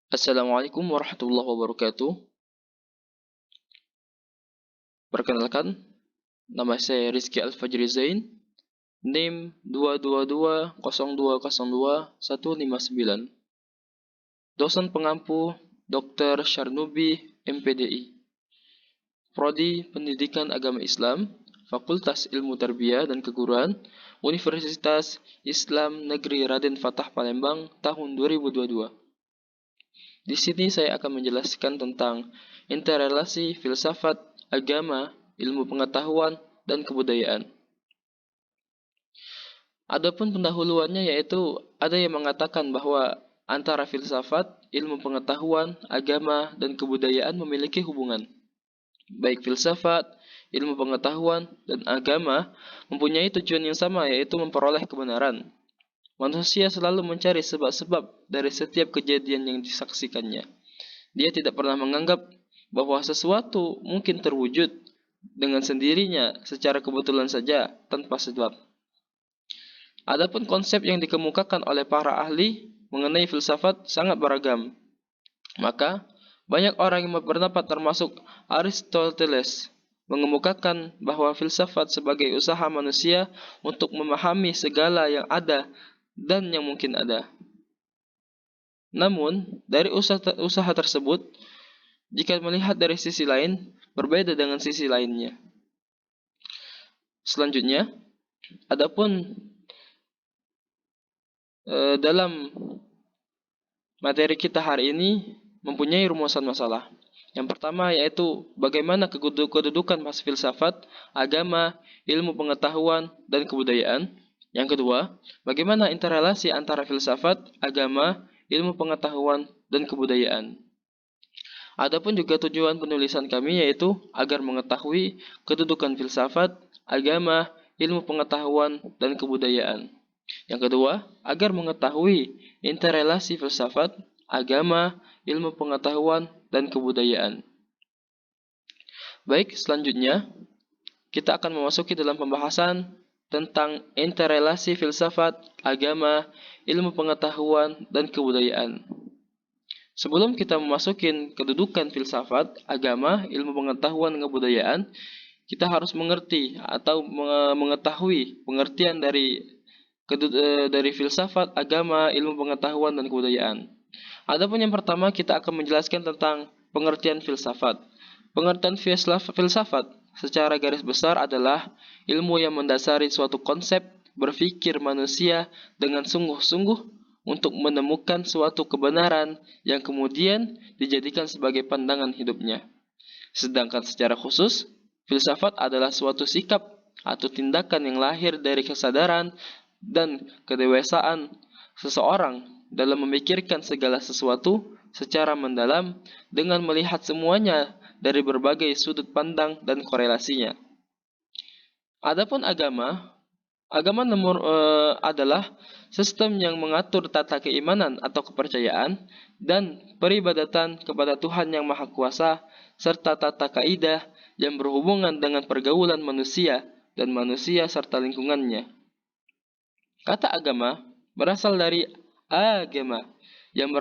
Assalamualaikum warahmatullahi wabarakatuh. Perkenalkan, nama saya Rizky Al-Fajri Zain, NIM 22202025159. Dosen pengampu Dr. Syarnubi, MPDI. Prodi Pendidikan Agama Islam, Fakultas Ilmu Tarbiyah dan Keguruan, Universitas Islam Negeri Raden Fatah Palembang tahun 2022. Di sini saya akan menjelaskan tentang interrelasi filsafat, agama, ilmu pengetahuan, dan kebudayaan. Adapun pendahuluannya yaitu ada yang mengatakan bahwa antara filsafat, ilmu pengetahuan, agama, dan kebudayaan memiliki hubungan. Baik filsafat, ilmu pengetahuan, dan agama mempunyai tujuan yang sama yaitu memperoleh kebenaran. Manusia selalu mencari sebab-sebab dari setiap kejadian yang disaksikannya. Dia tidak pernah menganggap bahwa sesuatu mungkin terwujud dengan sendirinya secara kebetulan saja tanpa sebab. Adapun konsep yang dikemukakan oleh para ahli mengenai filsafat sangat beragam. Maka, banyak orang yang berpendapat termasuk Aristoteles mengemukakan bahwa filsafat sebagai usaha manusia untuk memahami segala yang ada dan yang mungkin ada. Namun, dari usaha tersebut, jika melihat dari sisi lain, berbeda dengan sisi lainnya. Selanjutnya, adapun dalam materi kita hari ini mempunyai rumusan masalah. Yang pertama yaitu bagaimana kedudukan filsafat, agama, ilmu pengetahuan, dan kebudayaan. Yang kedua, bagaimana interrelasi antara filsafat, agama, ilmu pengetahuan, dan kebudayaan. Adapun juga tujuan penulisan kami yaitu agar mengetahui kedudukan filsafat, agama, ilmu pengetahuan, dan kebudayaan. Yang kedua, agar mengetahui interrelasi filsafat, agama, ilmu pengetahuan, dan kebudayaan. Baik, selanjutnya kita akan memasuki dalam pembahasan tentang interrelasi filsafat, agama, ilmu pengetahuan, dan kebudayaan. Sebelum kita memasukin kedudukan filsafat, agama, ilmu pengetahuan, dan kebudayaan, kita harus mengerti atau mengetahui pengertian dari filsafat, agama, ilmu pengetahuan, dan kebudayaan. Adapun yang pertama kita akan menjelaskan tentang pengertian filsafat. Pengertian filsafat secara garis besar adalah ilmu yang mendasari suatu konsep berpikir manusia dengan sungguh-sungguh untuk menemukan suatu kebenaran yang kemudian dijadikan sebagai pandangan hidupnya. Sedangkan secara khusus, filsafat adalah suatu sikap atau tindakan yang lahir dari kesadaran dan kedewasaan seseorang dalam memikirkan segala sesuatu secara mendalam dengan melihat semuanya dari berbagai sudut pandang dan korelasinya. Adapun agama adalah sistem yang mengatur tata keimanan atau kepercayaan dan peribadatan kepada Tuhan yang Maha Kuasa serta tata kaidah yang berhubungan dengan pergaulan manusia dan manusia serta lingkungannya. Kata agama berasal dari agama yang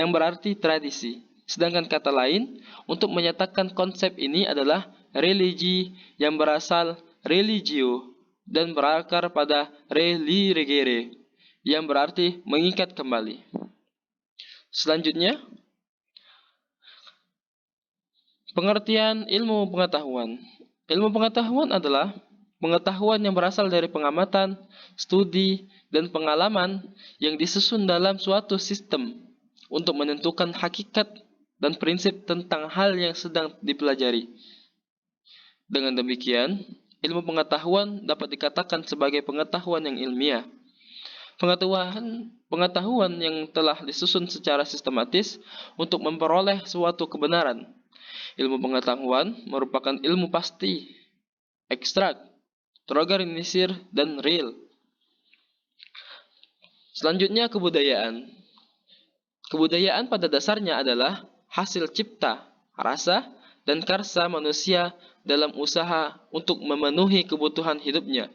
berarti tradisi. Sedangkan kata lain untuk menyatakan konsep ini adalah religi yang berasal religio dan berakar pada religere yang berarti mengikat kembali. Selanjutnya, pengertian ilmu pengetahuan. Ilmu pengetahuan adalah pengetahuan yang berasal dari pengamatan, studi, dan pengalaman yang disusun dalam suatu sistem untuk menentukan hakikat dan prinsip tentang hal yang sedang dipelajari. Dengan demikian, ilmu pengetahuan dapat dikatakan sebagai pengetahuan yang ilmiah. Pengetahuan yang telah disusun secara sistematis untuk memperoleh suatu kebenaran. Ilmu pengetahuan merupakan ilmu pasti, ekstrak, terorganisir, dan real. Selanjutnya kebudayaan. Kebudayaan pada dasarnya adalah hasil cipta, rasa, dan karsa manusia dalam usaha untuk memenuhi kebutuhan hidupnya.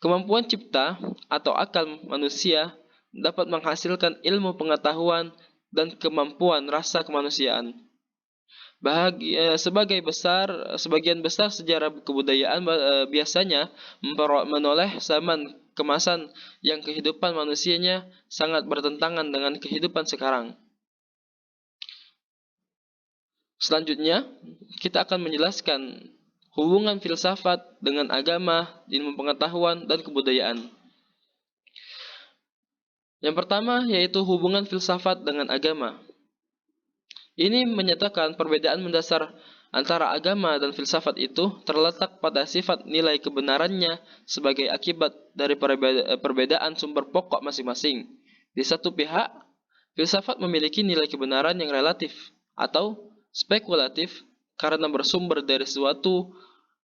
Kemampuan cipta atau akal manusia dapat menghasilkan ilmu pengetahuan dan kemampuan rasa kemanusiaan. Sebagian besar sejarah kebudayaan biasanya menoleh zaman kemasan yang kehidupan manusianya sangat bertentangan dengan kehidupan sekarang. Selanjutnya, kita akan menjelaskan hubungan filsafat dengan agama, ilmu pengetahuan, dan kebudayaan. Yang pertama yaitu hubungan filsafat dengan agama. Ini menyatakan perbedaan mendasar antara agama dan filsafat itu terletak pada sifat nilai kebenarannya sebagai akibat dari perbedaan sumber pokok masing-masing. Di satu pihak, filsafat memiliki nilai kebenaran yang relatif atau spekulatif karena bersumber dari sesuatu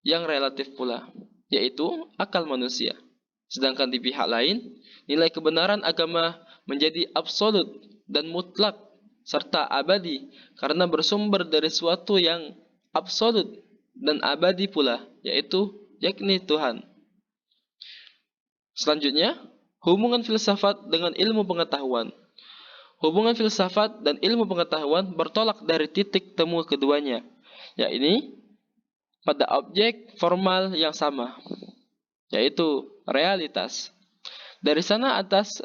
yang relatif pula, yaitu akal manusia. Sedangkan di pihak lain, nilai kebenaran agama menjadi absolut dan mutlak serta abadi karena bersumber dari sesuatu yang absolut dan abadi pula, yakni Tuhan. Selanjutnya, hubungan filsafat dengan ilmu pengetahuan. Hubungan filsafat dan ilmu pengetahuan bertolak dari titik temu keduanya, yakni pada objek formal yang sama, yaitu realitas. Dari sana atas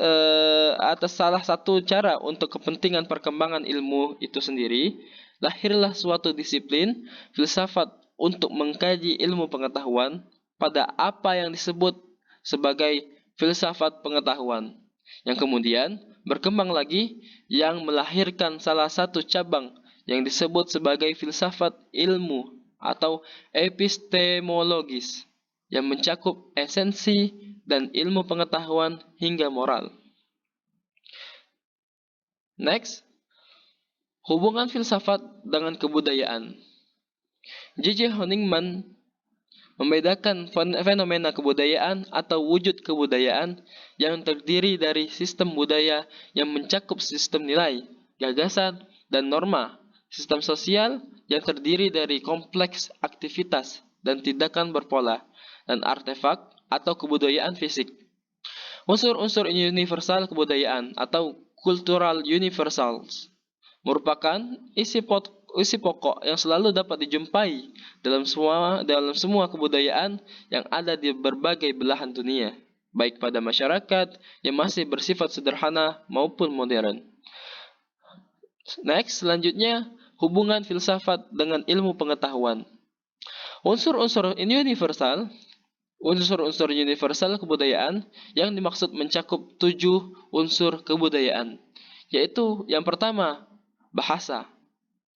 salah satu cara untuk kepentingan perkembangan ilmu itu sendiri, lahirlah suatu disiplin filsafat untuk mengkaji ilmu pengetahuan pada apa yang disebut sebagai filsafat pengetahuan, yang kemudian berkembang lagi yang melahirkan salah satu cabang yang disebut sebagai filsafat ilmu atau epistemologis yang mencakup esensi dan ilmu pengetahuan hingga moral. Next, hubungan filsafat dengan kebudayaan. J.J. Honigman membedakan fenomena kebudayaan atau wujud kebudayaan yang terdiri dari sistem budaya yang mencakup sistem nilai, gagasan, dan norma, sistem sosial yang terdiri dari kompleks aktivitas dan tindakan berpola, dan artefak atau kebudayaan fisik. Unsur-unsur universal kebudayaan atau cultural universals merupakan isi pokok yang selalu dapat dijumpai dalam semua kebudayaan yang ada di berbagai belahan dunia, baik pada masyarakat yang masih bersifat sederhana maupun modern. Next, selanjutnya hubungan filsafat dengan ilmu pengetahuan. Unsur-unsur universal kebudayaan yang dimaksud mencakup 7 unsur kebudayaan, yaitu yang pertama, bahasa,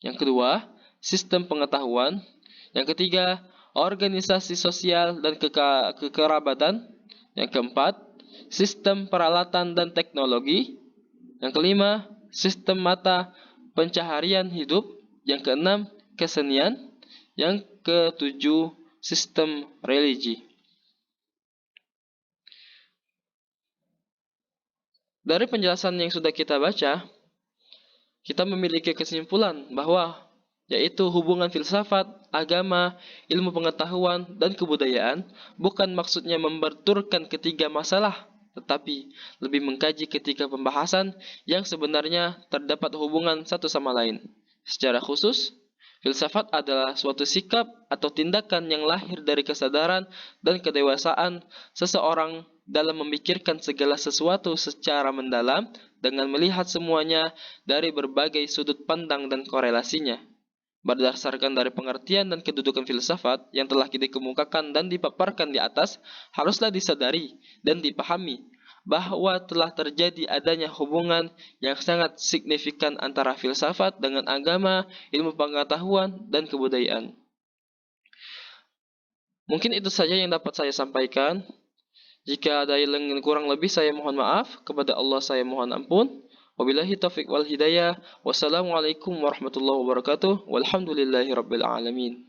yang kedua, sistem pengetahuan, yang ketiga, organisasi sosial dan kekerabatan, yang keempat, sistem peralatan dan teknologi, yang kelima, sistem mata pencaharian hidup, yang keenam, kesenian, yang ketujuh, sistem religi. Dari penjelasan yang sudah kita baca, kita memiliki kesimpulan bahwa yaitu hubungan filsafat, agama, ilmu pengetahuan, dan kebudayaan bukan maksudnya membenturkan ketiga masalah, tetapi lebih mengkaji ketiga pembahasan yang sebenarnya terdapat hubungan satu sama lain. Secara khusus, filsafat adalah suatu sikap atau tindakan yang lahir dari kesadaran dan kedewasaan seseorang dalam memikirkan segala sesuatu secara mendalam dengan melihat semuanya dari berbagai sudut pandang dan korelasinya. Berdasarkan dari pengertian dan kedudukan filsafat yang telah dikemukakan dan dipaparkan di atas, haruslah disadari dan dipahami bahwa telah terjadi adanya hubungan yang sangat signifikan antara filsafat dengan agama, ilmu pengetahuan, dan kebudayaan. Mungkin itu saja yang dapat saya sampaikan. Jika ada yang kurang lebih saya mohon maaf, kepada Allah saya mohon ampun. Wabillahi taufiq wal hidayah. Wassalamualaikum warahmatullahi wabarakatuh. Walhamdulillahi rabbil alamin.